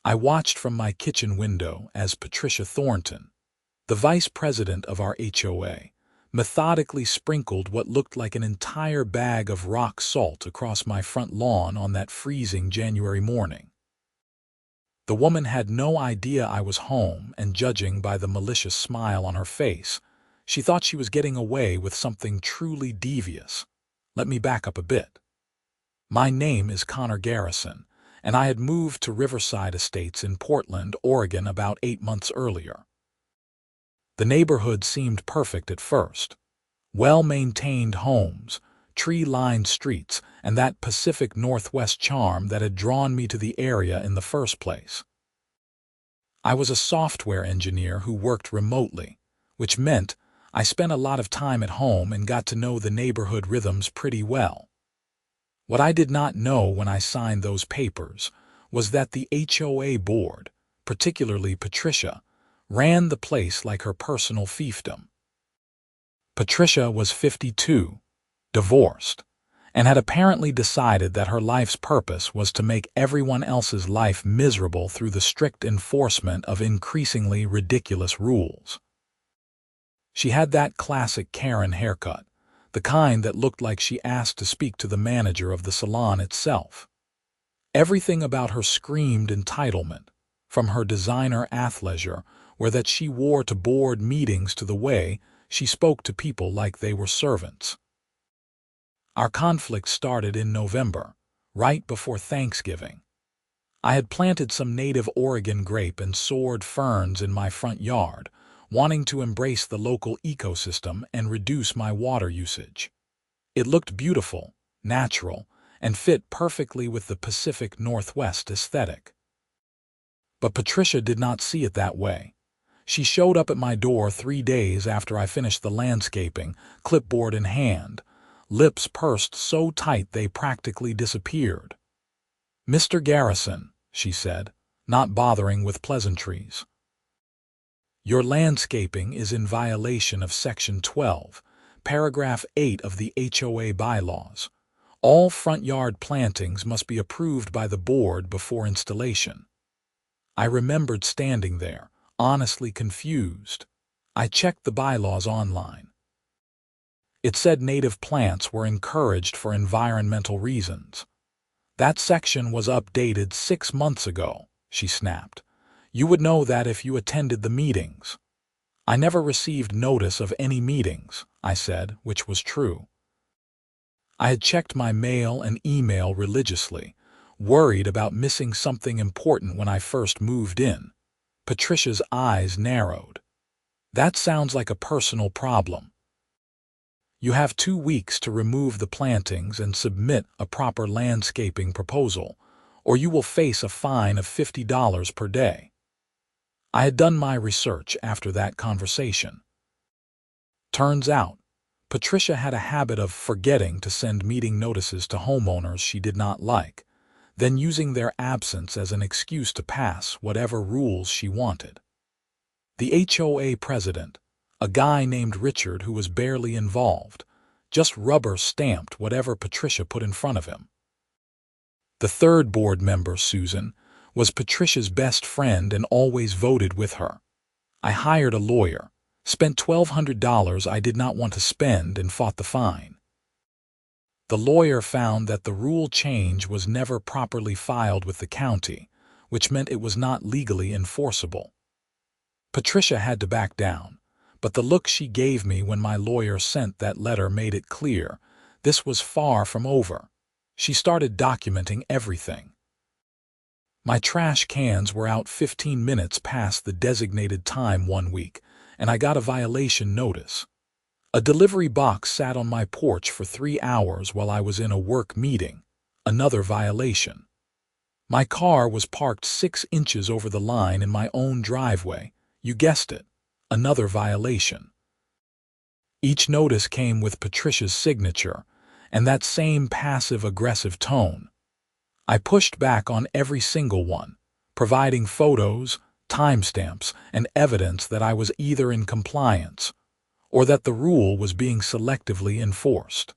I watched from my kitchen window as Patricia Thornton, the vice president of our HOA, methodically sprinkled what looked like an entire bag of rock salt across my front lawn on that freezing January morning. The woman had no idea I was home, and judging by the malicious smile on her face, she thought she was getting away with something truly devious. Let me back up a bit. My name is Garrison, and I had moved to Riverside Estates in Portland, Oregon about 8 months earlier. The neighborhood seemed perfect at first. Well-maintained homes, tree-lined streets, and that Pacific Northwest charm that had drawn me to the area in the first place. I was a software engineer who worked remotely, which meant I spent a lot of time at home and got to know the neighborhood rhythms pretty well. What I did not know when I signed those papers was that the HOA board, particularly Patricia, ran the place like her personal fiefdom. Patricia was 52, divorced, and had apparently decided that her life's purpose was to make everyone else's life miserable through the strict enforcement of increasingly ridiculous rules. She had that classic Karen haircut, the kind that looked like she asked to speak to the manager of the salon itself. Everything about her screamed entitlement, from her designer athleisure, where that she wore to board meetings, to the way she spoke to people like they were servants. Our conflict started in November, right before Thanksgiving. I had planted some native Oregon grape and sword ferns in my front yard, wanting to embrace the local ecosystem and reduce my water usage. It looked beautiful, natural, and fit perfectly with the Pacific Northwest aesthetic. But Patricia did not see it that way. She showed up at my door 3 days after I finished the landscaping, clipboard in hand, lips pursed so tight they practically disappeared. "Mr. Garrison," she said, not bothering with pleasantries, "your landscaping is in violation of Section 12, Paragraph 8 of the HOA bylaws. All front yard plantings must be approved by the board before installation." I remembered standing there, honestly confused. I checked the bylaws online. It said native plants were encouraged for environmental reasons. "That section was updated 6 months ago," she snapped. "You would know that if you attended the meetings." "I never received notice of any meetings," I said, which was true. I had checked my mail and email religiously, worried about missing something important when I first moved in. Patricia's eyes narrowed. "That sounds like a personal problem. You have 2 weeks to remove the plantings and submit a proper landscaping proposal, or you will face a fine of $50 per day." I had done my research after that conversation. Turns out, Patricia had a habit of forgetting to send meeting notices to homeowners she did not like, then using their absence as an excuse to pass whatever rules she wanted. The HOA president, a guy named Richard who was barely involved, just rubber-stamped whatever Patricia put in front of him. The third board member, Susan, was Patricia's best friend and always voted with her. I hired a lawyer, spent $1,200 I did not want to spend, and fought the fine. The lawyer found that the rule change was never properly filed with the county, which meant it was not legally enforceable. Patricia had to back down, but the look she gave me when my lawyer sent that letter made it clear this was far from over. She started documenting everything. My trash cans were out 15 minutes past the designated time one week, and I got a violation notice. A delivery box sat on my porch for 3 hours while I was in a work meeting, another violation. My car was parked 6 inches over the line in my own driveway, you guessed it, another violation. Each notice came with Patricia's signature and that same passive-aggressive tone. I pushed back on every single one, providing photos, timestamps, and evidence that I was either in compliance or that the rule was being selectively enforced.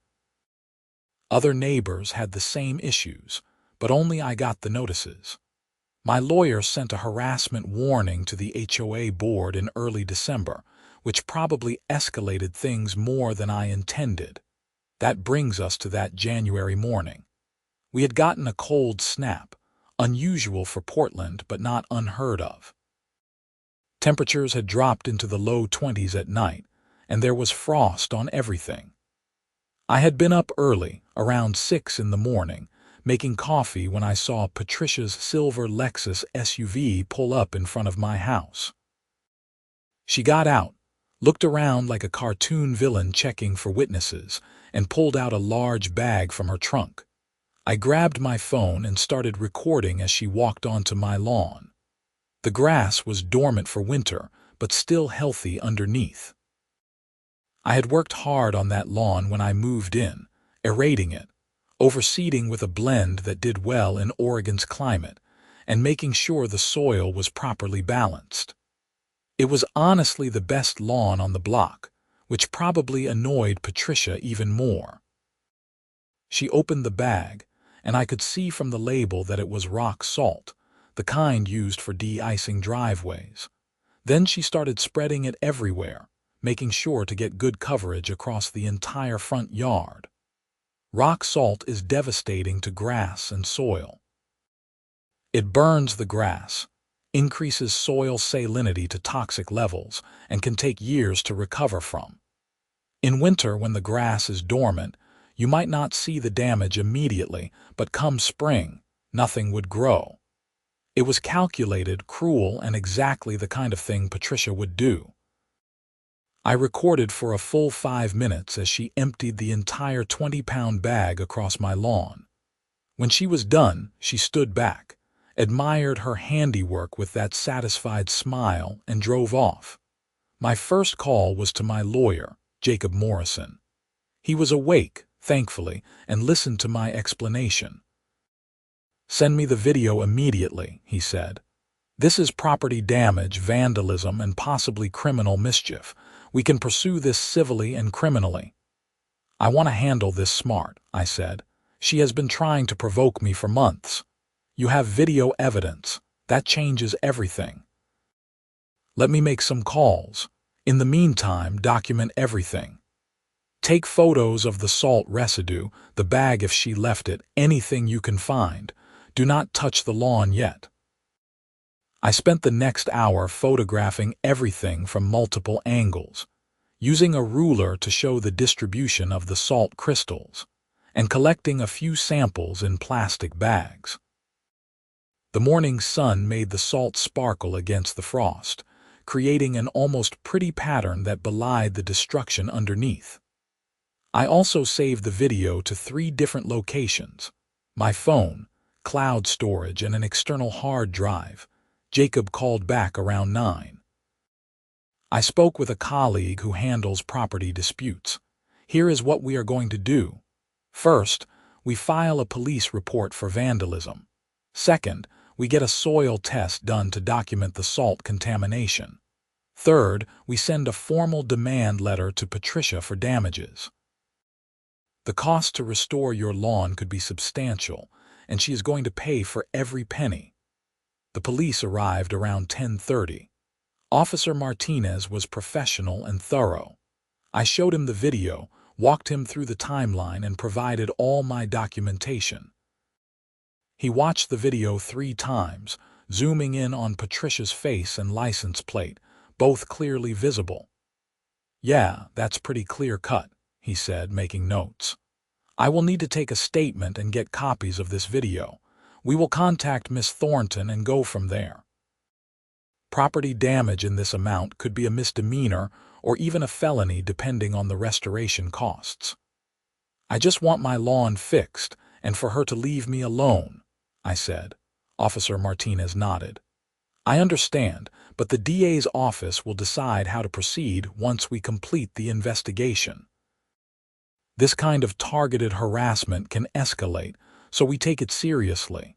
Other neighbors had the same issues, but only I got the notices. My lawyer sent a harassment warning to the HOA board in early December, which probably escalated things more than I intended. That brings us to that January morning. We had gotten a cold snap, unusual for Portland but not unheard of. Temperatures had dropped into the low 20s at night, and there was frost on everything. I had been up early, around 6 in the morning, making coffee when I saw Patricia's silver Lexus SUV pull up in front of my house. She got out, looked around like a cartoon villain checking for witnesses, and pulled out a large bag from her trunk. I grabbed my phone and started recording as she walked onto my lawn. The grass was dormant for winter, but still healthy underneath. I had worked hard on that lawn when I moved in, aerating it, overseeding with a blend that did well in Oregon's climate, and making sure the soil was properly balanced. It was honestly the best lawn on the block, which probably annoyed Patricia even more. She opened the bag, and I could see from the label that it was rock salt, the kind used for de-icing driveways. Then she started spreading it everywhere, making sure to get good coverage across the entire front yard. Rock salt is devastating to grass and soil. It burns the grass, increases soil salinity to toxic levels, and can take years to recover from. In winter, when the grass is dormant, you might not see the damage immediately, but come spring, nothing would grow. It was calculated, cruel, and exactly the kind of thing Patricia would do. I recorded for a full 5 minutes as she emptied the entire 20-pound bag across my lawn. When she was done, she stood back, admired her handiwork with that satisfied smile, and drove off. My first call was to my lawyer, Jacob Morrison. He was awake, thankfully, and listened to my explanation. "Send me the video immediately," he said. "This is property damage, vandalism, and possibly criminal mischief. We can pursue this civilly and criminally." "I want to handle this smart," I said. "She has been trying to provoke me for months. You have video evidence. That changes everything." "Let me make some calls. In the meantime, document everything. Take photos of the salt residue, the bag if she left it, anything you can find. Do not touch the lawn yet." I spent the next hour photographing everything from multiple angles, using a ruler to show the distribution of the salt crystals, and collecting a few samples in plastic bags. The morning sun made the salt sparkle against the frost, creating an almost pretty pattern that belied the destruction underneath. I also saved the video to 3 different locations: my phone, cloud storage, and an external hard drive. Jacob called back around 9. "I spoke with a colleague who handles property disputes. Here is what we are going to do. First, we file a police report for vandalism. Second, we get a soil test done to document the salt contamination. Third, we send a formal demand letter to Patricia for damages. The cost to restore your lawn could be substantial, and she is going to pay for every penny." The police arrived around 10:30. Officer Martinez was professional and thorough. I showed him the video, walked him through the timeline, and provided all my documentation. He watched the video 3 times, zooming in on Patricia's face and license plate, both clearly visible. "Yeah, that's pretty clear-cut," he said, making notes. "I will need to take a statement and get copies of this video. We will contact Miss Thornton and go from there." Property damage in this amount could be a misdemeanor or even a felony depending on the restoration costs. "I just want my lawn fixed and for her to leave me alone," I said. Officer Martinez nodded. "I understand, but the DA's office will decide how to proceed once we complete the investigation. This kind of targeted harassment can escalate, so we take it seriously."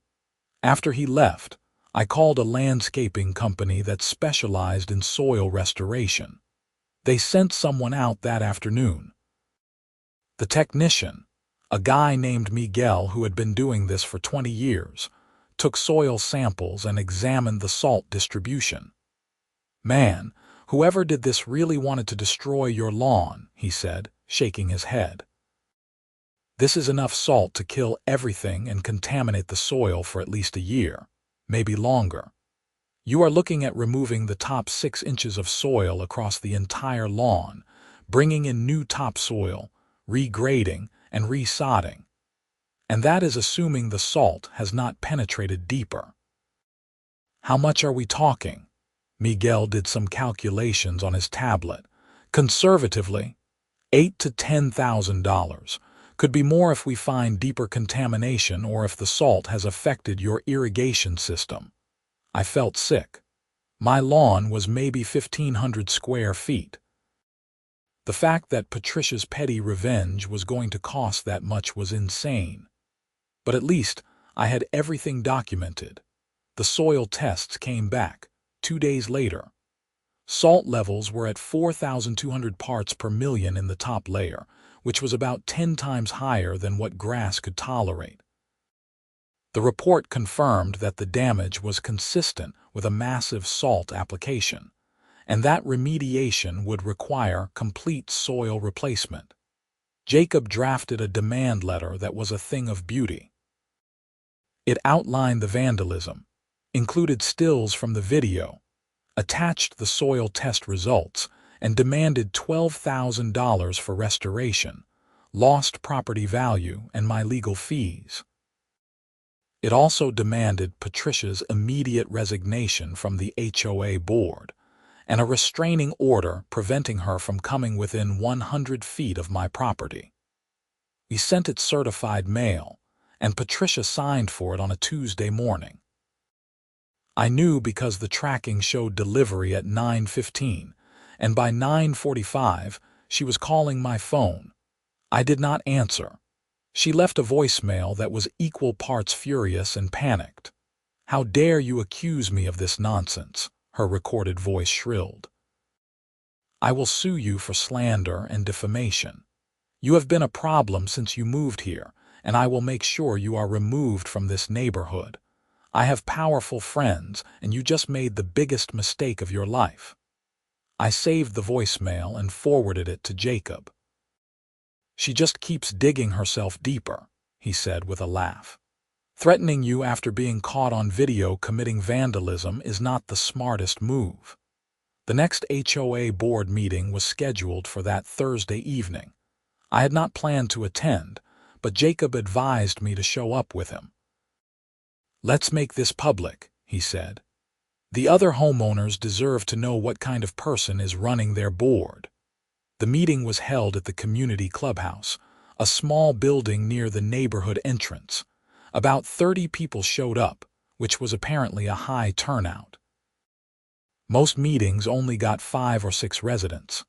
After he left, I called a landscaping company that specialized in soil restoration. They sent someone out that afternoon. The technician, a guy named Miguel who had been doing this for 20 years, took soil samples, and examined the salt distribution. "Man, whoever did this really wanted to destroy your lawn," he said, shaking his head. "This is enough salt to kill everything and contaminate the soil for at least a year, maybe longer. You are looking at removing the top 6 inches of soil across the entire lawn, bringing in new topsoil, regrading, and resodding. And that is assuming the salt has not penetrated deeper." "How much are we talking?" Miguel did some calculations on his tablet. "Conservatively, $8,000 to $10,000. Could be more if we find deeper contamination or if the salt has affected your irrigation system." I felt sick. My lawn was maybe 1,500 square feet. The fact that Patricia's petty revenge was going to cost that much was insane. But at least I had everything documented. The soil tests came back 2 days later. Salt levels were at 4,200 parts per million in the top layer, which was about 10 times higher than what grass could tolerate. The report confirmed that the damage was consistent with a massive salt application, and that remediation would require complete soil replacement. Jacob drafted a demand letter that was a thing of beauty. It outlined the vandalism, included stills from the video, attached the soil test results, and demanded $12,000 for restoration, lost property value, and my legal fees. It also demanded Patricia's immediate resignation from the HOA board and a restraining order preventing her from coming within 100 feet of my property. We sent it certified mail, and Patricia signed for it on a Tuesday morning. I knew because the tracking showed delivery at 9:15, and by 9:45 she was calling my phone. I did not answer. She left a voicemail that was equal parts furious and panicked. "How dare you accuse me of this nonsense?" her recorded voice shrilled. "I will sue you for slander and defamation. You have been a problem since you moved here, and I will make sure you are removed from this neighborhood. I have powerful friends, and you just made the biggest mistake of your life." I saved the voicemail and forwarded it to Jacob. "She just keeps digging herself deeper," he said with a laugh. "Threatening you after being caught on video committing vandalism is not the smartest move." The next HOA board meeting was scheduled for that Thursday evening. I had not planned to attend, but Jacob advised me to show up with him. "Let's make this public," he said. "The other homeowners deserve to know what kind of person is running their board." The meeting was held at the community clubhouse, a small building near the neighborhood entrance. About 30 people showed up, which was apparently a high turnout. Most meetings only got 5 or 6 residents.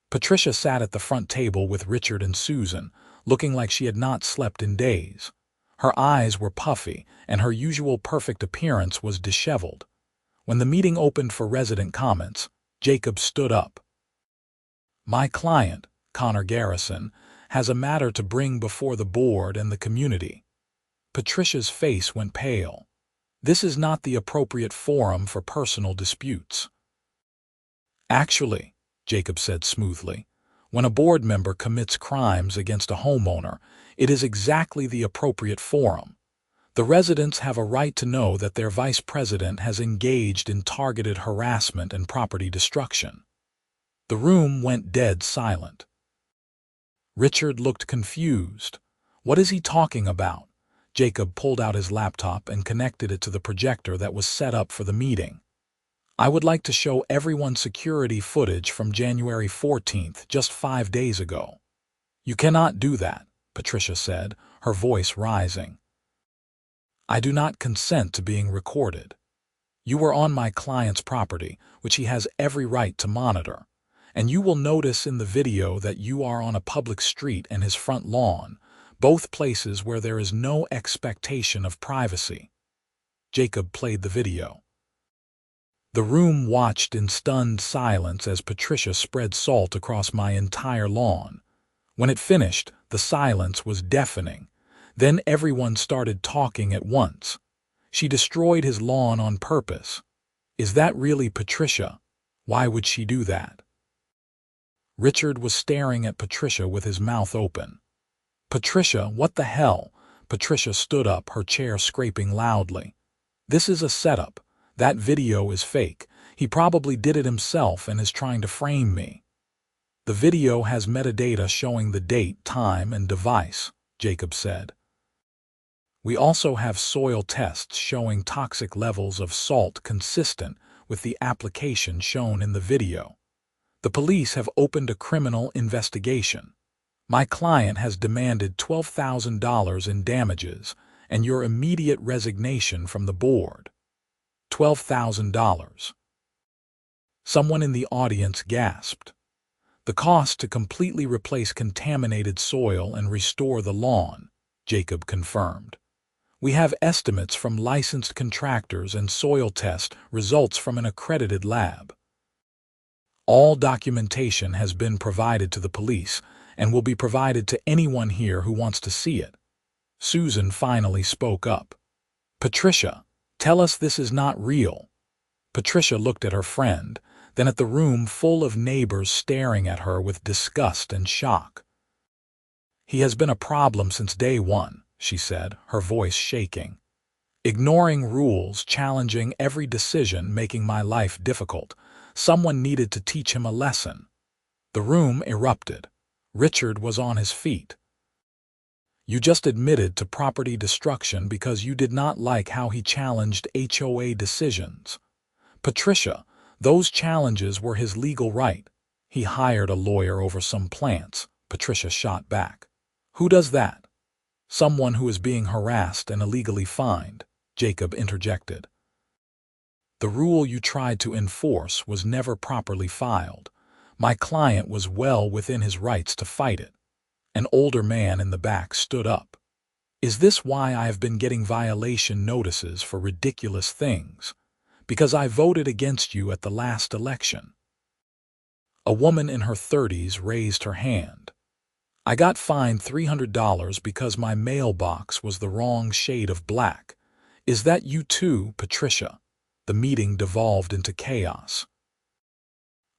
Patricia sat at the front table with Richard and Susan, looking like she had not slept in days. Her eyes were puffy, and her usual perfect appearance was disheveled. When the meeting opened for resident comments, Jacob stood up. "My client, Connor Garrison, has a matter to bring before the board and the community." Patricia's face went pale. "This is not the appropriate forum for personal disputes." "Actually," Jacob said smoothly, "when a board member commits crimes against a homeowner, it is exactly the appropriate forum. The residents have a right to know that their vice president has engaged in targeted harassment and property destruction." The room went dead silent. Richard looked confused. "What is he talking about?" Jacob pulled out his laptop and connected it to the projector that was set up for the meeting. "I would like to show everyone security footage from January 14th, just 5 days ago." "You cannot do that," Patricia said, her voice rising. "I do not consent to being recorded. You were on my client's property, which he has every right to monitor. And you will notice in the video that you are on a public street and his front lawn, both places where there is no expectation of privacy." Jacob played the video. The room watched in stunned silence as Patricia spread salt across my entire lawn. When it finished, the silence was deafening. Then everyone started talking at once. She destroyed his lawn on purpose. Is that really Patricia? Why would she do that? Richard was staring at Patricia with his mouth open. Patricia, what the hell? Patricia stood up, her chair scraping loudly. This is a setup. That video is fake. He probably did it himself and is trying to frame me. The video has metadata showing the date, time, and device, Jacob said. We also have soil tests showing toxic levels of salt consistent with the application shown in the video. The police have opened a criminal investigation. My client has demanded $12,000 in damages and your immediate resignation from the board. $12,000. Someone in the audience gasped. The cost to completely replace contaminated soil and restore the lawn, Jacob confirmed. We have estimates from licensed contractors and soil test results from an accredited lab. All documentation has been provided to the police and will be provided to anyone here who wants to see it. Susan finally spoke up. Patricia, tell us this is not real. Patricia looked at her friend, then at the room full of neighbors staring at her with disgust and shock. He has been a problem since day one, she said, her voice shaking. Ignoring rules, challenging every decision, making my life difficult. Someone needed to teach him a lesson. The room erupted. Richard was on his feet. You just admitted to property destruction because you did not like how he challenged HOA decisions. Patricia, those challenges were his legal right. He hired a lawyer over some plants, Patricia shot back. Who does that? Someone who is being harassed and illegally fined, Jacob interjected. The rule you tried to enforce was never properly filed. My client was well within his rights to fight it. An older man in the back stood up. Is this why I have been getting violation notices for ridiculous things? Because I voted against you at the last election. A woman in her 30s raised her hand. I got fined $300 because my mailbox was the wrong shade of black. Is that you too, Patricia? The meeting devolved into chaos.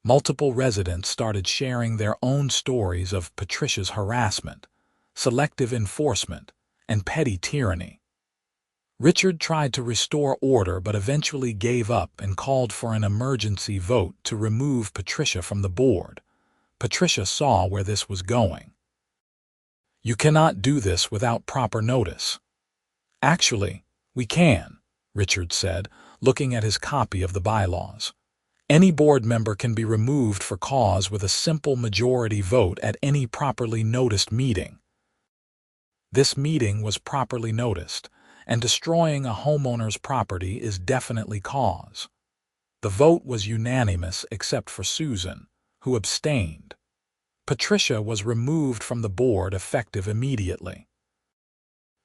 Multiple residents started sharing their own stories of Patricia's harassment, selective enforcement, and petty tyranny. Richard tried to restore order but eventually gave up and called for an emergency vote to remove Patricia from the board. Patricia saw where this was going. You cannot do this without proper notice. Actually, we can, Richard said, looking at his copy of the bylaws. Any board member can be removed for cause with a simple majority vote at any properly noticed meeting. This meeting was properly noticed, and destroying a homeowner's property is definitely cause. The vote was unanimous except for Susan, who abstained. Patricia was removed from the board effective immediately.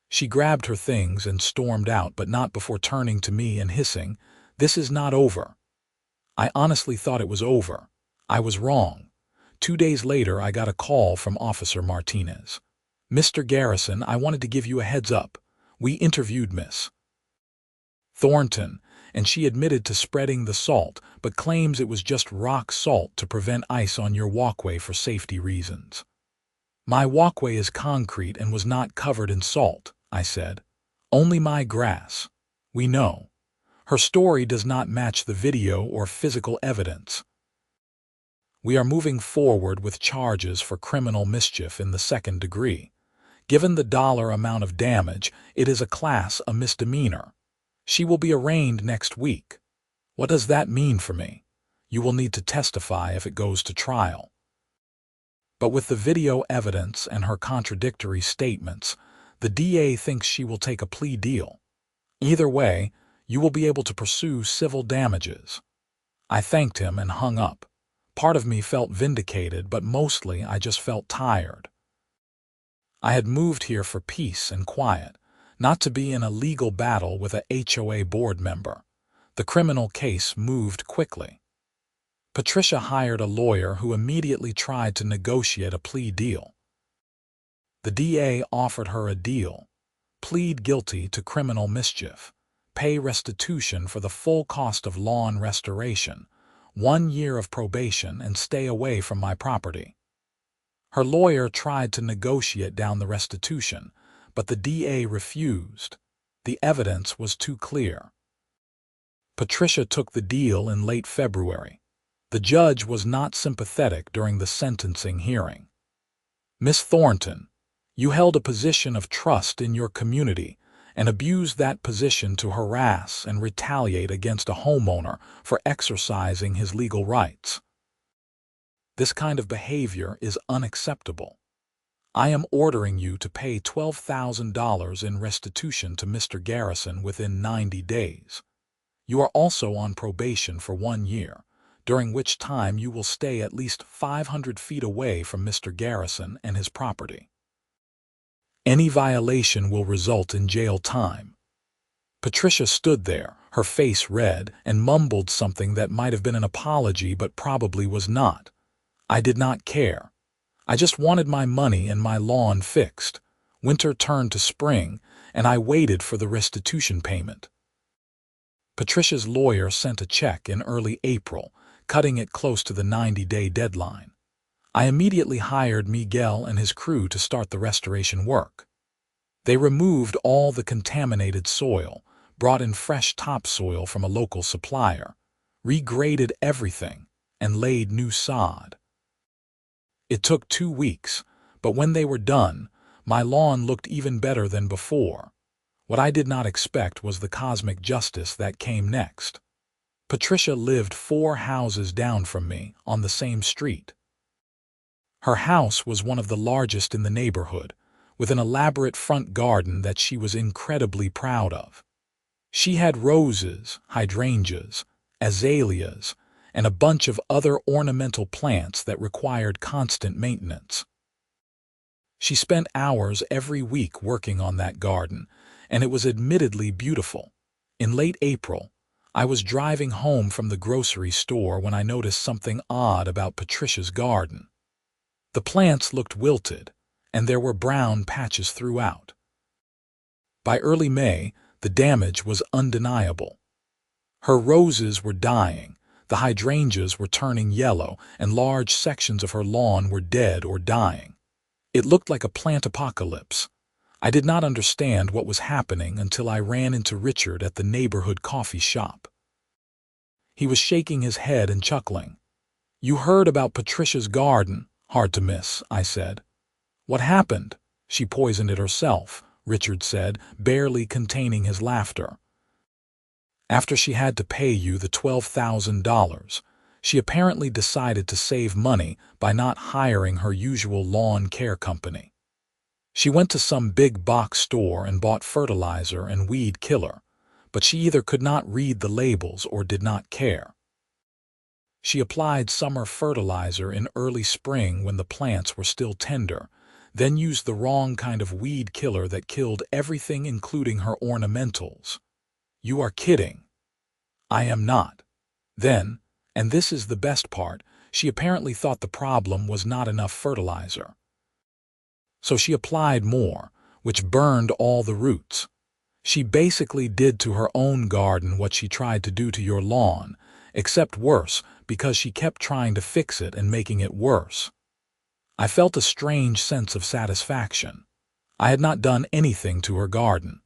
She grabbed her things and stormed out, but not before turning to me and hissing, "This is not over." I honestly thought it was over. I was wrong. 2 days later, I got a call from Officer Martinez. "Mr. Garrison, I wanted to give you a heads up. We interviewed Miss Thornton, and she admitted to spreading the salt, but claims it was just rock salt to prevent ice on your walkway for safety reasons." "My walkway is concrete and was not covered in salt," I said. "Only my grass." "We know." Her story does not match the video or physical evidence. We are moving forward with charges for criminal mischief in the second degree. Given the dollar amount of damage, it is a misdemeanor. She will be arraigned next week. What does that mean for me? You will need to testify if it goes to trial. But with the video evidence and her contradictory statements, the DA thinks she will take a plea deal. Either way, you will be able to pursue civil damages. I thanked him and hung up. Part of me felt vindicated, but mostly I just felt tired. I had moved here for peace and quiet, not to be in a legal battle with a HOA board member. The criminal case moved quickly. Patricia hired a lawyer who immediately tried to negotiate a plea deal. The DA offered her a deal: plead guilty to criminal mischief, pay restitution for the full cost of lawn restoration, 1 year of probation, and stay away from my property. Her lawyer tried to negotiate down the restitution, but the DA refused. The evidence was too clear. Patricia took the deal in late February. The judge was not sympathetic during the sentencing hearing. "Miss Thornton, you held a position of trust in your community and abused that position to harass and retaliate against a homeowner for exercising his legal rights. This kind of behavior is unacceptable. I am ordering you to pay $12,000 in restitution to Mr. Garrison within 90 days. You are also on probation for 1 year, during which time you will stay at least 500 feet away from Mr. Garrison and his property. Any violation will result in jail time." Patricia stood there, her face red, and mumbled something that might have been an apology but probably was not. I did not care. I just wanted my money and my lawn fixed. Winter turned to spring, and I waited for the restitution payment. Patricia's lawyer sent a check in early April, cutting it close to the 90-day deadline. I immediately hired Miguel and his crew to start the restoration work. They removed all the contaminated soil, brought in fresh topsoil from a local supplier, regraded everything, and laid new sod. It took 2 weeks, but when they were done, my lawn looked even better than before. What I did not expect was the cosmic justice that came next. Patricia lived 4 houses down from me on the same street. Her house was one of the largest in the neighborhood, with an elaborate front garden that she was incredibly proud of. She had roses, hydrangeas, azaleas, and a bunch of other ornamental plants that required constant maintenance. She spent hours every week working on that garden, and it was admittedly beautiful. In late April, I was driving home from the grocery store when I noticed something odd about Patricia's garden. The plants looked wilted, and there were brown patches throughout. By early May, the damage was undeniable. Her roses were dying, the hydrangeas were turning yellow, and large sections of her lawn were dead or dying. It looked like a plant apocalypse. I did not understand what was happening until I ran into Richard at the neighborhood coffee shop. He was shaking his head and chuckling. "You heard about Patricia's garden? Hard to miss," I said. "What happened?" "She poisoned it herself," Richard said, barely containing his laughter. "After she had to pay you the $12,000, she apparently decided to save money by not hiring her usual lawn care company. She went to some big box store and bought fertilizer and weed killer, but she either could not read the labels or did not care. She applied summer fertilizer in early spring when the plants were still tender, then used the wrong kind of weed killer that killed everything including her ornamentals." "You are kidding." "I am not." Then, and this is the best part, she apparently thought the problem was not enough fertilizer. So she applied more, which burned all the roots. She basically did to her own garden what she tried to do to your lawn, except worse because she kept trying to fix it and making it worse. I felt a strange sense of satisfaction. I had not done anything to her garden.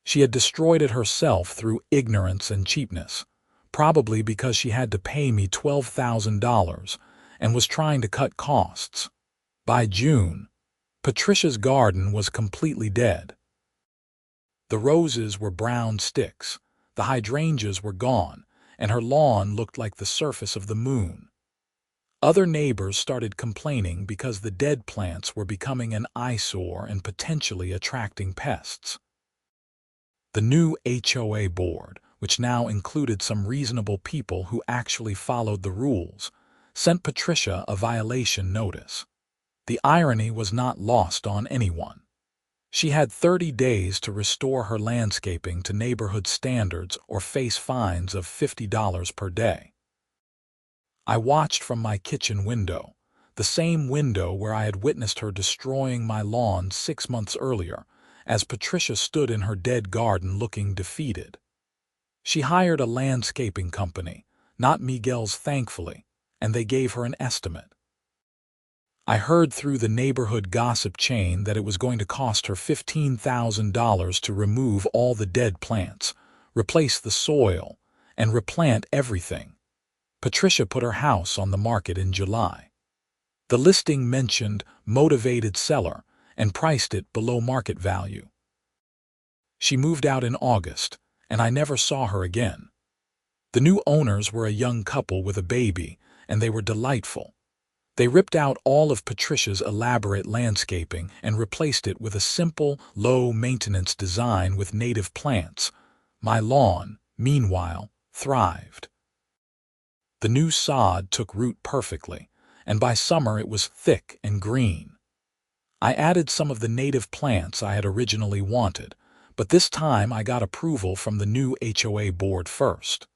She had destroyed it herself through ignorance and cheapness, probably because she had to pay me $12,000 and was trying to cut costs. By June, Patricia's garden was completely dead. The roses were brown sticks, the hydrangeas were gone, and her lawn looked like the surface of the moon. Other neighbors started complaining because the dead plants were becoming an eyesore and potentially attracting pests. The new HOA board, which now included some reasonable people who actually followed the rules, sent Patricia a violation notice. The irony was not lost on anyone. She had 30 days to restore her landscaping to neighborhood standards or face fines of $50 per day. I watched from my kitchen window, the same window where I had witnessed her destroying my lawn 6 months earlier, as Patricia stood in her dead garden looking defeated. She hired a landscaping company, not Miguel's thankfully, and they gave her an estimate. I heard through the neighborhood gossip chain that it was going to cost her $15,000 to remove all the dead plants, replace the soil, and replant everything. Patricia put her house on the market in July. The listing mentioned motivated seller and priced it below market value. She moved out in August, and I never saw her again. The new owners were a young couple with a baby, and they were delightful. They ripped out all of Patricia's elaborate landscaping and replaced it with a simple, low-maintenance design with native plants. My lawn, meanwhile, thrived. The new sod took root perfectly, and by summer it was thick and green. I added some of the native plants I had originally wanted, but this time I got approval from the new HOA board first.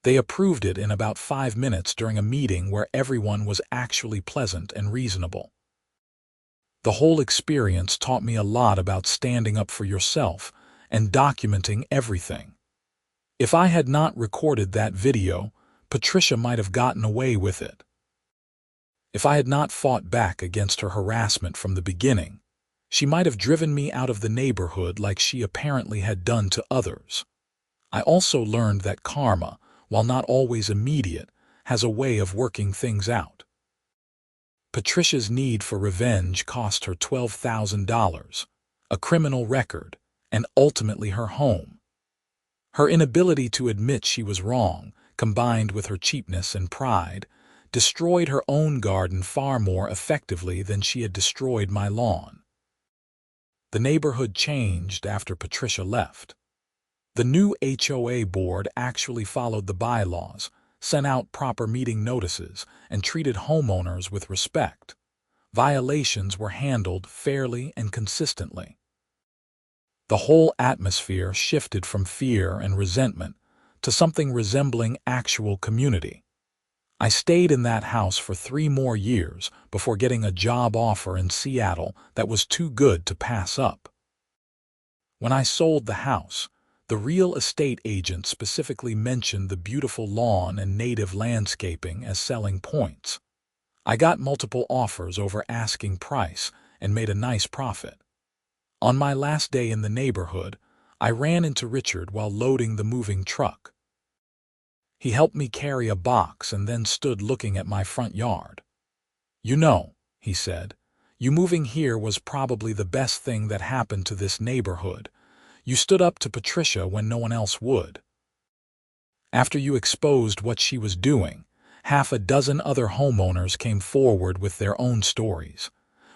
They approved it in about 5 minutes during a meeting where everyone was actually pleasant and reasonable. The whole experience taught me a lot about standing up for yourself and documenting everything. If I had not recorded that video, Patricia might have gotten away with it. If I had not fought back against her harassment from the beginning, she might have driven me out of the neighborhood like she apparently had done to others. I also learned that karma, while not always immediate, has a way of working things out. Patricia's need for revenge cost her $12,000, a criminal record, and ultimately her home. Her inability to admit she was wrong, combined with her cheapness and pride, destroyed her own garden far more effectively than she had destroyed my lawn. The neighborhood changed after Patricia left. The new HOA board actually followed the bylaws, sent out proper meeting notices, and treated homeowners with respect. Violations were handled fairly and consistently. The whole atmosphere shifted from fear and resentment to something resembling actual community. I stayed in that house for 3 more years before getting a job offer in Seattle that was too good to pass up. When I sold the house, the real estate agent specifically mentioned the beautiful lawn and native landscaping as selling points. I got multiple offers over asking price and made a nice profit. On my last day in the neighborhood, I ran into Richard while loading the moving truck. He helped me carry a box and then stood looking at my front yard. "You know," he said, "you moving here was probably the best thing that happened to this neighborhood. You stood up to Patricia when no one else would. After you exposed what she was doing, 6 other homeowners came forward with their own stories.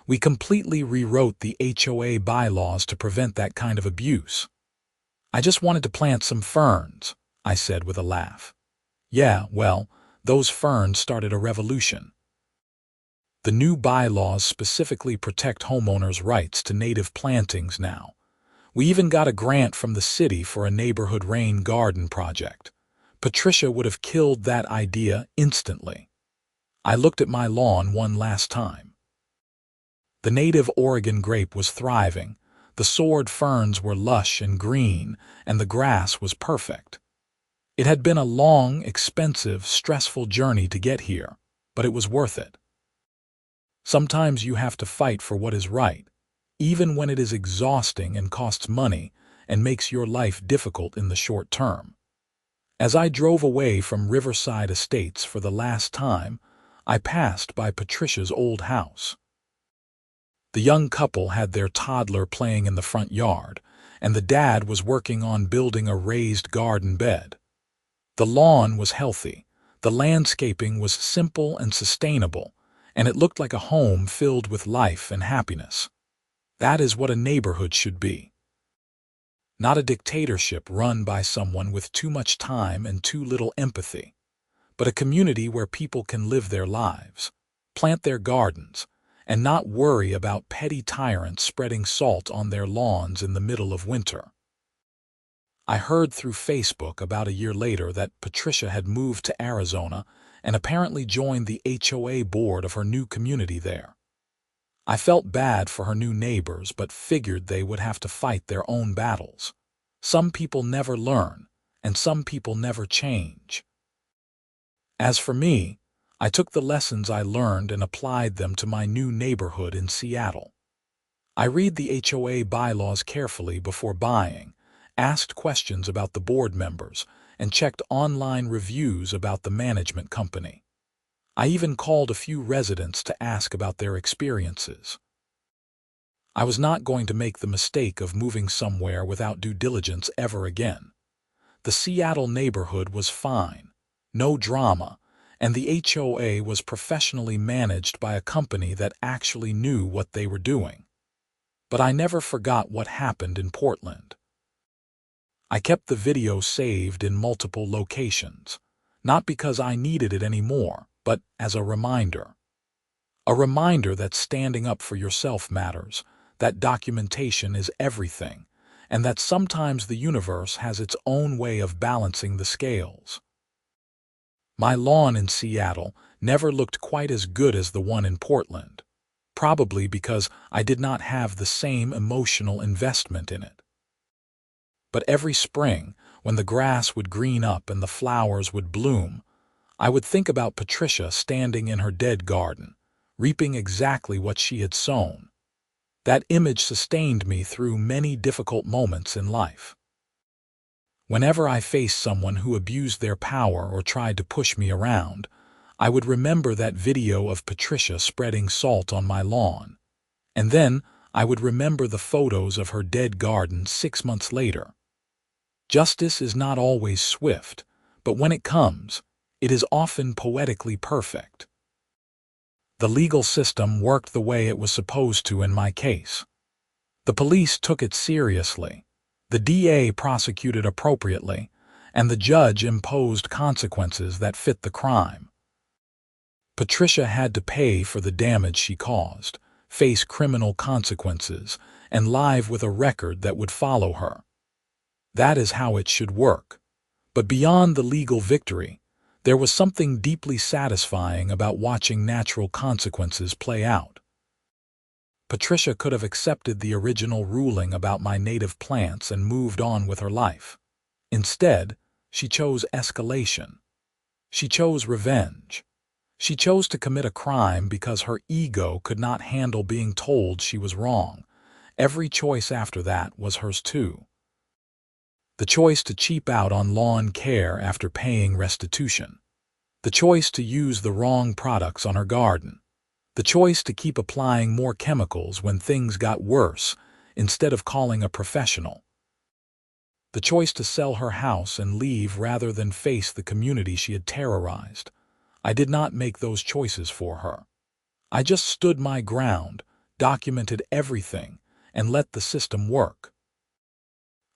We completely rewrote the HOA bylaws to prevent that kind of abuse." "I just wanted to plant some ferns," I said with a laugh. "Yeah, well, those ferns started a revolution." The new bylaws specifically protect homeowners' rights to native plantings now. We even got a grant from the city for a neighborhood rain garden project. Patricia would have killed that idea instantly. I looked at my lawn one last time. The native Oregon grape was thriving, the sword ferns were lush and green, and the grass was perfect. It had been a long, expensive, stressful journey to get here, but it was worth it. Sometimes you have to fight for what is right, even when it is exhausting and costs money and makes your life difficult in the short term. As I drove away from Riverside Estates for the last time, I passed by Patricia's old house. The young couple had their toddler playing in the front yard, and the dad was working on building a raised garden bed. The lawn was healthy, the landscaping was simple and sustainable, and it looked like a home filled with life and happiness. That is what a neighborhood should be. Not a dictatorship run by someone with too much time and too little empathy, but a community where people can live their lives, plant their gardens, and not worry about petty tyrants spreading salt on their lawns in the middle of winter. I heard through Facebook about a year later that Patricia had moved to Arizona and apparently joined the HOA board of her new community there. I felt bad for her new neighbors but figured they would have to fight their own battles. Some people never learn, and some people never change. As for me, I took the lessons I learned and applied them to my new neighborhood in Seattle. I read the HOA bylaws carefully before buying, asked questions about the board members, and checked online reviews about the management company. I even called a few residents to ask about their experiences. I was not going to make the mistake of moving somewhere without due diligence ever again. The Seattle neighborhood was fine, no drama, and the HOA was professionally managed by a company that actually knew what they were doing. But I never forgot what happened in Portland. I kept the video saved in multiple locations, not because I needed it anymore, but as a reminder. A reminder that standing up for yourself matters, that documentation is everything, and that sometimes the universe has its own way of balancing the scales. My lawn in Seattle never looked quite as good as the one in Portland, probably because I did not have the same emotional investment in it. But every spring, when the grass would green up and the flowers would bloom, I would think about Patricia standing in her dead garden, reaping exactly what she had sown. That image sustained me through many difficult moments in life. Whenever I faced someone who abused their power or tried to push me around, I would remember that video of Patricia spreading salt on my lawn, and then I would remember the photos of her dead garden 6 months later. Justice is not always swift, but when it comes, it is often poetically perfect. The legal system worked the way it was supposed to in my case. The police took it seriously, the DA prosecuted appropriately, and the judge imposed consequences that fit the crime. Patricia had to pay for the damage she caused, face criminal consequences, and live with a record that would follow her. That is how it should work. But beyond the legal victory, there was something deeply satisfying about watching natural consequences play out. Patricia could have accepted the original ruling about my native plants and moved on with her life. Instead, she chose escalation. She chose revenge. She chose to commit a crime because her ego could not handle being told she was wrong. Every choice after that was hers too. The choice to cheap out on lawn care after paying restitution. The choice to use the wrong products on her garden. The choice to keep applying more chemicals when things got worse instead of calling a professional. The choice to sell her house and leave rather than face the community she had terrorized. I did not make those choices for her. I just stood my ground, documented everything, and let the system work.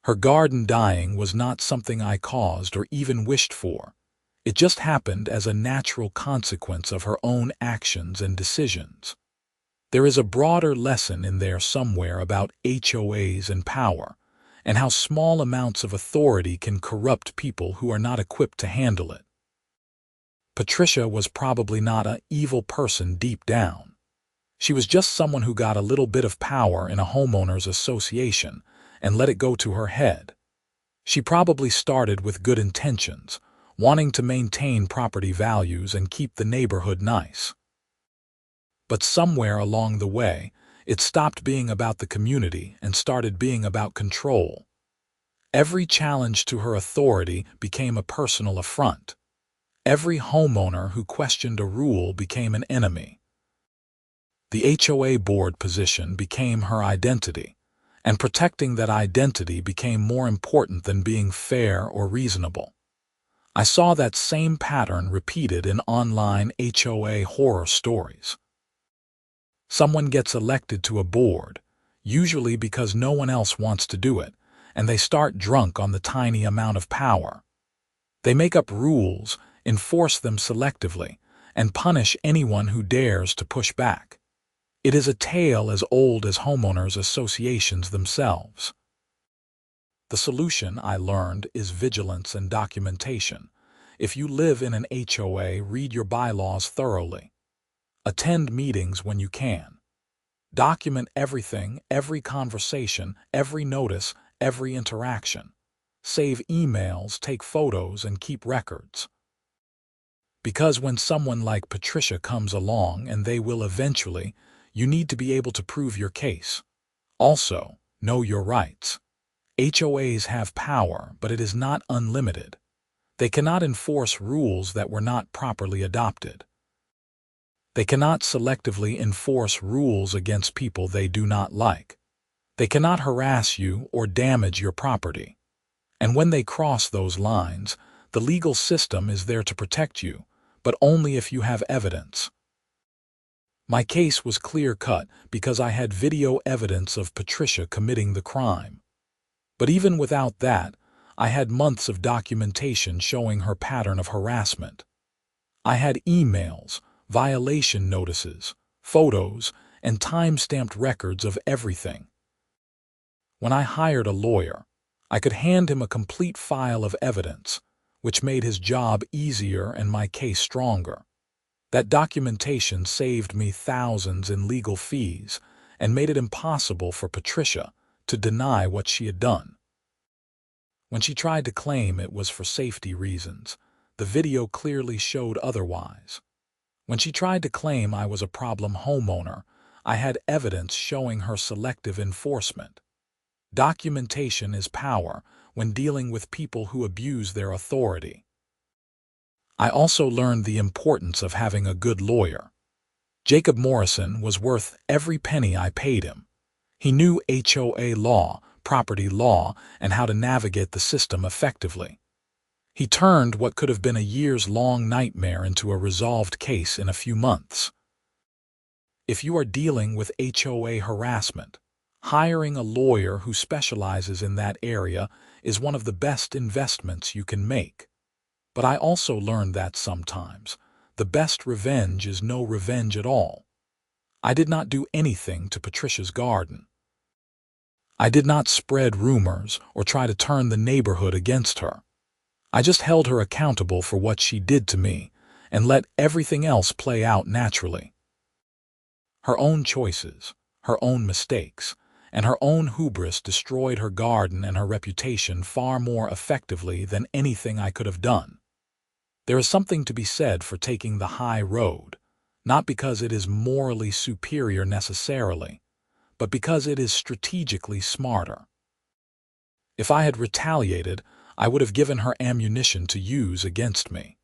Her garden dying was not something I caused or even wished for. It just happened as a natural consequence of her own actions and decisions. There is a broader lesson in there somewhere about HOAs and power, and how small amounts of authority can corrupt people who are not equipped to handle it. Patricia was probably not an evil person deep down. She was just someone who got a little bit of power in a homeowners association and let it go to her head. She probably started with good intentions, wanting to maintain property values and keep the neighborhood nice. But somewhere along the way, it stopped being about the community and started being about control. Every challenge to her authority became a personal affront. Every homeowner who questioned a rule became an enemy. The HOA board position became her identity, and protecting that identity became more important than being fair or reasonable. I saw that same pattern repeated in online HOA horror stories. Someone gets elected to a board, usually because no one else wants to do it, and they start drunk on the tiny amount of power. They make up rules, enforce them selectively, and punish anyone who dares to push back. It is a tale as old as homeowners associations themselves. The solution, I learned, is vigilance and documentation. If you live in an HOA, read your bylaws thoroughly. Attend meetings when you can. Document everything, every conversation, every notice, every interaction. Save emails, take photos, and keep records. Because when someone like Patricia comes along, and they will eventually, you need to be able to prove your case. Also, know your rights. HOAs have power, but it is not unlimited. They cannot enforce rules that were not properly adopted. They cannot selectively enforce rules against people they do not like. They cannot harass you or damage your property. And when they cross those lines, the legal system is there to protect you, but only if you have evidence. My case was clear-cut because I had video evidence of Patricia committing the crime. But even without that, I had months of documentation showing her pattern of harassment. I had emails, violation notices, photos, and time-stamped records of everything. When I hired a lawyer, I could hand him a complete file of evidence, which made his job easier and my case stronger. That documentation saved me thousands in legal fees and made it impossible for Patricia to deny what she had done. When she tried to claim it was for safety reasons, the video clearly showed otherwise. When she tried to claim I was a problem homeowner, I had evidence showing her selective enforcement. Documentation is power when dealing with people who abuse their authority. I also learned the importance of having a good lawyer. Jacob Morrison was worth every penny I paid him. He knew HOA law, property law, and how to navigate the system effectively. He turned what could have been a years-long nightmare into a resolved case in a few months. If you are dealing with HOA harassment, hiring a lawyer who specializes in that area is one of the best investments you can make. But I also learned that sometimes the best revenge is no revenge at all. I did not do anything to Patricia's garden. I did not spread rumors or try to turn the neighborhood against her. I just held her accountable for what she did to me and let everything else play out naturally. Her own choices, her own mistakes, and her own hubris destroyed her garden and her reputation far more effectively than anything I could have done. There is something to be said for taking the high road, not because it is morally superior necessarily, but because it is strategically smarter. If I had retaliated, I would have given her ammunition to use against me.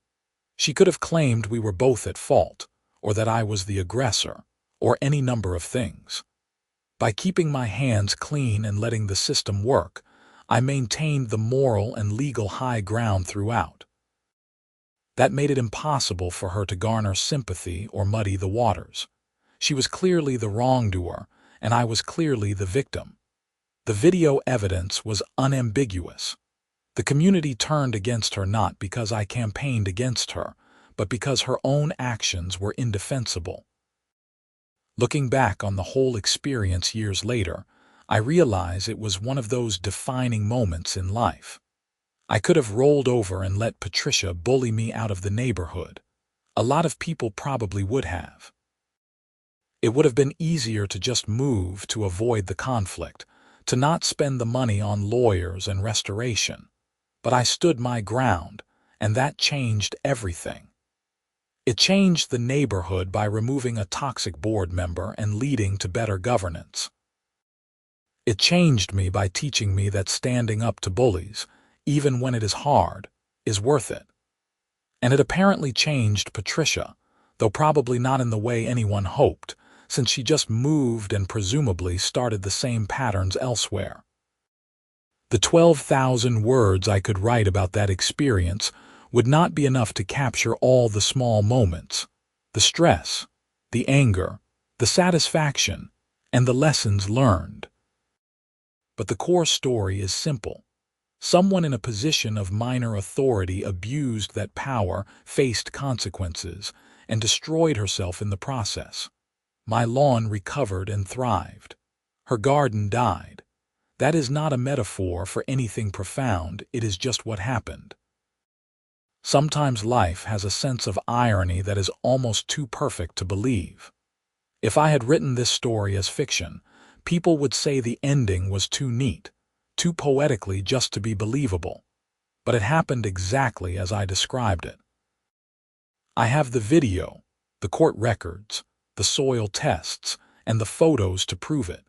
She could have claimed we were both at fault, or that I was the aggressor, or any number of things. By keeping my hands clean and letting the system work, I maintained the moral and legal high ground throughout. That made it impossible for her to garner sympathy or muddy the waters. She was clearly the wrongdoer, and I was clearly the victim. The video evidence was unambiguous. The community turned against her not because I campaigned against her, but because her own actions were indefensible. Looking back on the whole experience years later, I realize it was one of those defining moments in life. I could have rolled over and let Patricia bully me out of the neighborhood. A lot of people probably would have. It would have been easier to just move to avoid the conflict, to not spend the money on lawyers and restoration. But I stood my ground, and that changed everything. It changed the neighborhood by removing a toxic board member and leading to better governance. It changed me by teaching me that standing up to bullies, even when it is hard, is worth it. And it apparently changed Patricia, though probably not in the way anyone hoped, since she just moved and presumably started the same patterns elsewhere. The 12,000 words I could write about that experience would not be enough to capture all the small moments, the stress, the anger, the satisfaction, and the lessons learned. But the core story is simple. Someone in a position of minor authority abused that power, faced consequences, and destroyed herself in the process. My lawn recovered and thrived. Her garden died. That is not a metaphor for anything profound, it is just what happened. Sometimes life has a sense of irony that is almost too perfect to believe. If I had written this story as fiction, people would say the ending was too neat, too poetically just to be believable. But it happened exactly as I described it. I have the video, the court records, the soil tests, and the photos to prove it.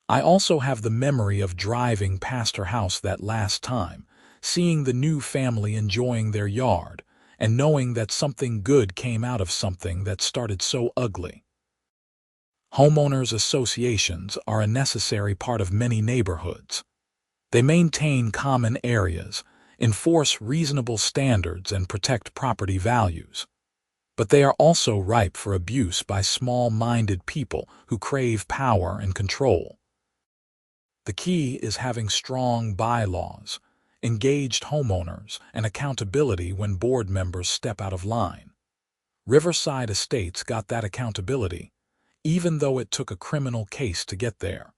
I also have the memory of driving past her house that last time, seeing the new family enjoying their yard, and knowing that something good came out of something that started so ugly. Homeowners associations are a necessary part of many neighborhoods. They maintain common areas, enforce reasonable standards, and protect property values. But they are also ripe for abuse by small-minded people who crave power and control. The key is having strong bylaws, engaged homeowners, and accountability when board members step out of line. Riverside Estates got that accountability, even though it took a criminal case to get there.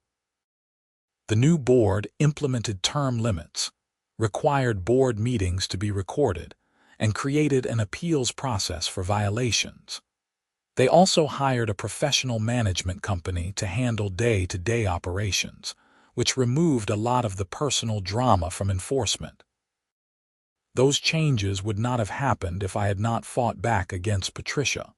The new board implemented term limits, required board meetings to be recorded, and created an appeals process for violations. They also hired a professional management company to handle day-to-day operations, which removed a lot of the personal drama from enforcement. Those changes would not have happened if I had not fought back against Patricia.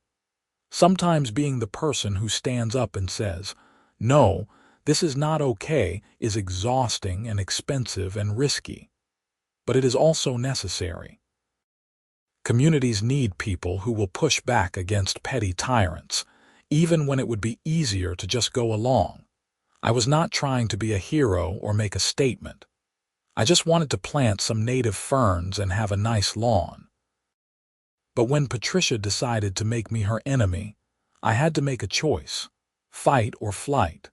Sometimes being the person who stands up and says, "No, this is not okay," is exhausting and expensive and risky. But it is also necessary. Communities need people who will push back against petty tyrants, even when it would be easier to just go along. I was not trying to be a hero or make a statement. I just wanted to plant some native ferns and have a nice lawn. But when Patricia decided to make me her enemy, I had to make a choice: fight or flight.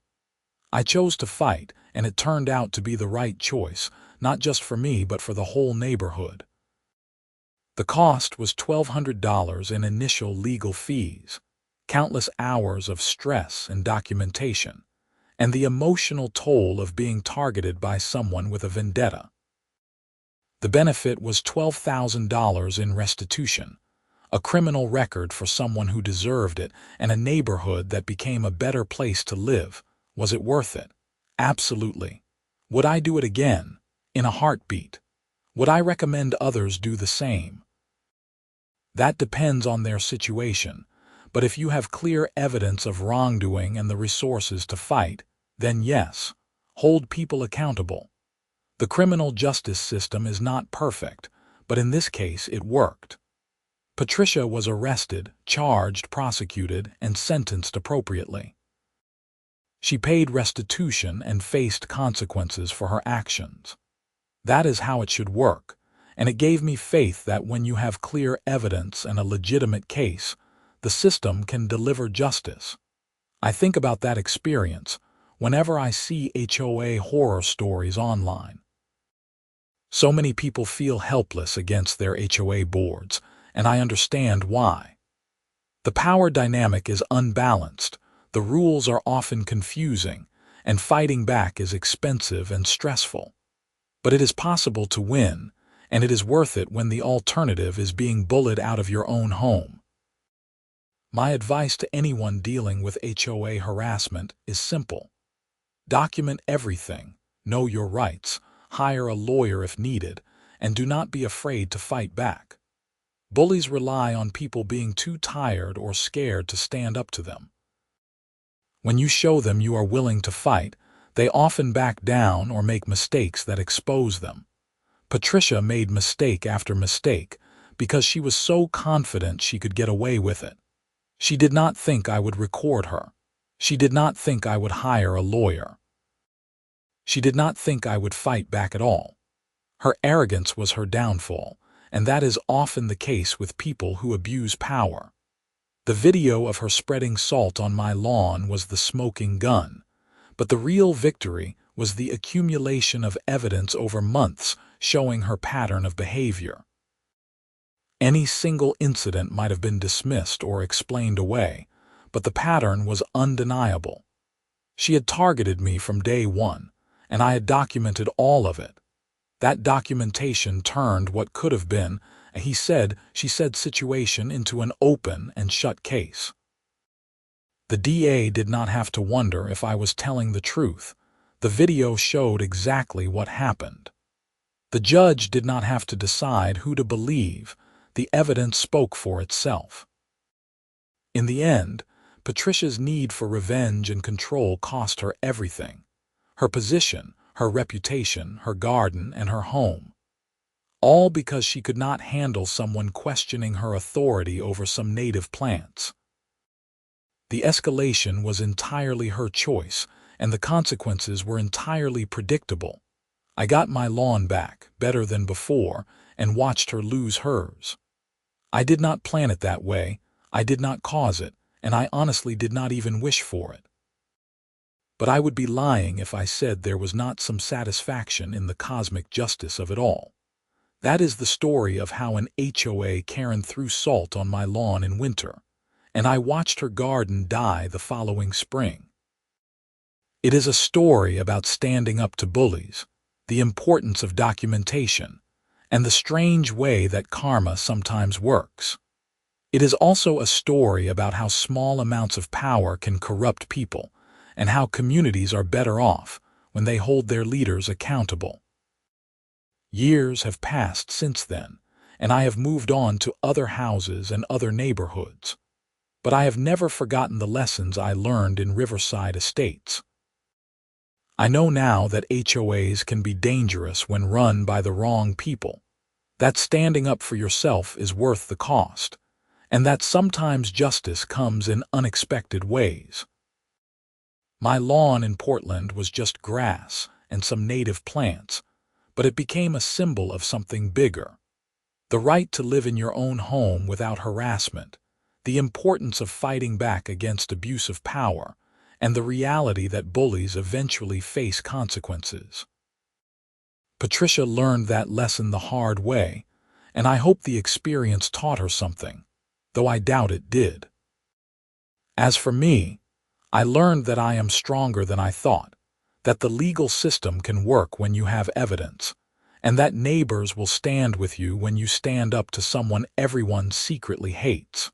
I chose to fight, and it turned out to be the right choice, not just for me but for the whole neighborhood. The cost was $1,200 in initial legal fees, countless hours of stress and documentation, and the emotional toll of being targeted by someone with a vendetta. The benefit was $12,000 in restitution, a criminal record for someone who deserved it, and a neighborhood that became a better place to live. Was it worth it? Absolutely. Would I do it again? In a heartbeat. Would I recommend others do the same? That depends on their situation, but if you have clear evidence of wrongdoing and the resources to fight, then yes, hold people accountable. The criminal justice system is not perfect, but in this case it worked. Patricia was arrested, charged, prosecuted, and sentenced appropriately. She paid restitution and faced consequences for her actions. That is how it should work, and it gave me faith that when you have clear evidence and a legitimate case, the system can deliver justice. I think about that experience whenever I see HOA horror stories online. So many people feel helpless against their HOA boards, and I understand why. The power dynamic is unbalanced, the rules are often confusing, and fighting back is expensive and stressful. But it is possible to win, and it is worth it when the alternative is being bullied out of your own home. My advice to anyone dealing with HOA harassment is simple. Document everything, know your rights, hire a lawyer if needed, and do not be afraid to fight back. Bullies rely on people being too tired or scared to stand up to them. When you show them you are willing to fight, they often back down or make mistakes that expose them. Patricia made mistake after mistake because she was so confident she could get away with it. She did not think I would record her. She did not think I would hire a lawyer. She did not think I would fight back at all. Her arrogance was her downfall, and that is often the case with people who abuse power. The video of her spreading salt on my lawn was the smoking gun, but the real victory was the accumulation of evidence over months showing her pattern of behavior. Any single incident might have been dismissed or explained away, but the pattern was undeniable. She had targeted me from day one, and I had documented all of it. That documentation turned what could have been a she said situation into an open and shut case. The DA did not have to wonder if I was telling the truth. The video showed exactly what happened. The judge did not have to decide who to believe. The evidence spoke for itself. In the end, Patricia's need for revenge and control cost her everything: her position, her reputation, her garden, and her home. All because she could not handle someone questioning her authority over some native plants. The escalation was entirely her choice, and the consequences were entirely predictable. I got my lawn back, better than before, and watched her lose hers. I did not plan it that way, I did not cause it, and I honestly did not even wish for it. But I would be lying if I said there was not some satisfaction in the cosmic justice of it all. That is the story of how an HOA Karen threw salt on my lawn in winter, and I watched her garden die the following spring. It is a story about standing up to bullies, the importance of documentation, and the strange way that karma sometimes works. It is also a story about how small amounts of power can corrupt people, and how communities are better off when they hold their leaders accountable. Years have passed since then, and I have moved on to other houses and other neighborhoods. But I have never forgotten the lessons I learned in Riverside Estates. I know now that HOAs can be dangerous when run by the wrong people, that standing up for yourself is worth the cost, and that sometimes justice comes in unexpected ways. My lawn in Portland was just grass and some native plants, but it became a symbol of something bigger: the right to live in your own home without harassment, the importance of fighting back against abuse of power, and the reality that bullies eventually face consequences. Patricia learned that lesson the hard way, and I hope the experience taught her something, though I doubt it did. As for me, I learned that I am stronger than I thought, that the legal system can work when you have evidence, and that neighbors will stand with you when you stand up to someone everyone secretly hates.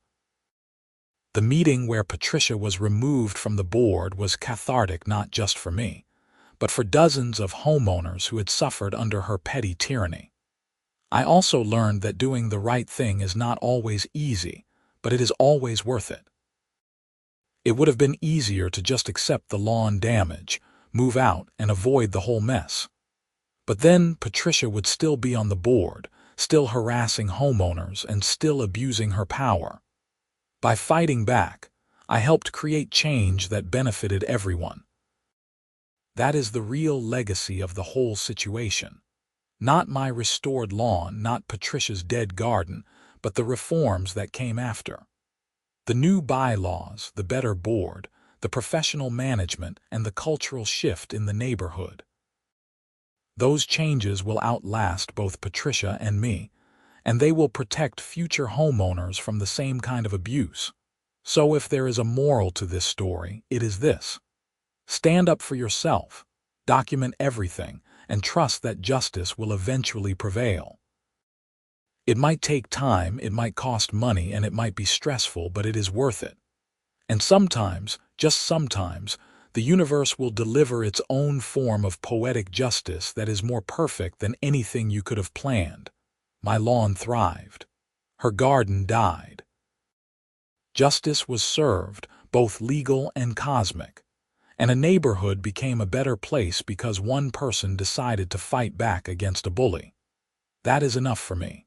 The meeting where Patricia was removed from the board was cathartic not just for me, but for dozens of homeowners who had suffered under her petty tyranny. I also learned that doing the right thing is not always easy, but it is always worth it. It would have been easier to just accept the lawn damage, move out, and avoid the whole mess. But then Patricia would still be on the board, still harassing homeowners and still abusing her power. By fighting back, I helped create change that benefited everyone. That is the real legacy of the whole situation. Not my restored lawn, not Patricia's dead garden, but the reforms that came after. The new bylaws, the better board, the professional management, and the cultural shift in the neighborhood. Those changes will outlast both Patricia and me, and they will protect future homeowners from the same kind of abuse. So if there is a moral to this story, it is this: stand up for yourself, document everything, and trust that justice will eventually prevail. It might take time, it might cost money, and it might be stressful, but it is worth it. And sometimes, just sometimes, the universe will deliver its own form of poetic justice that is more perfect than anything you could have planned. My lawn thrived. Her garden died. Justice was served, both legal and cosmic, and a neighborhood became a better place because one person decided to fight back against a bully. That is enough for me.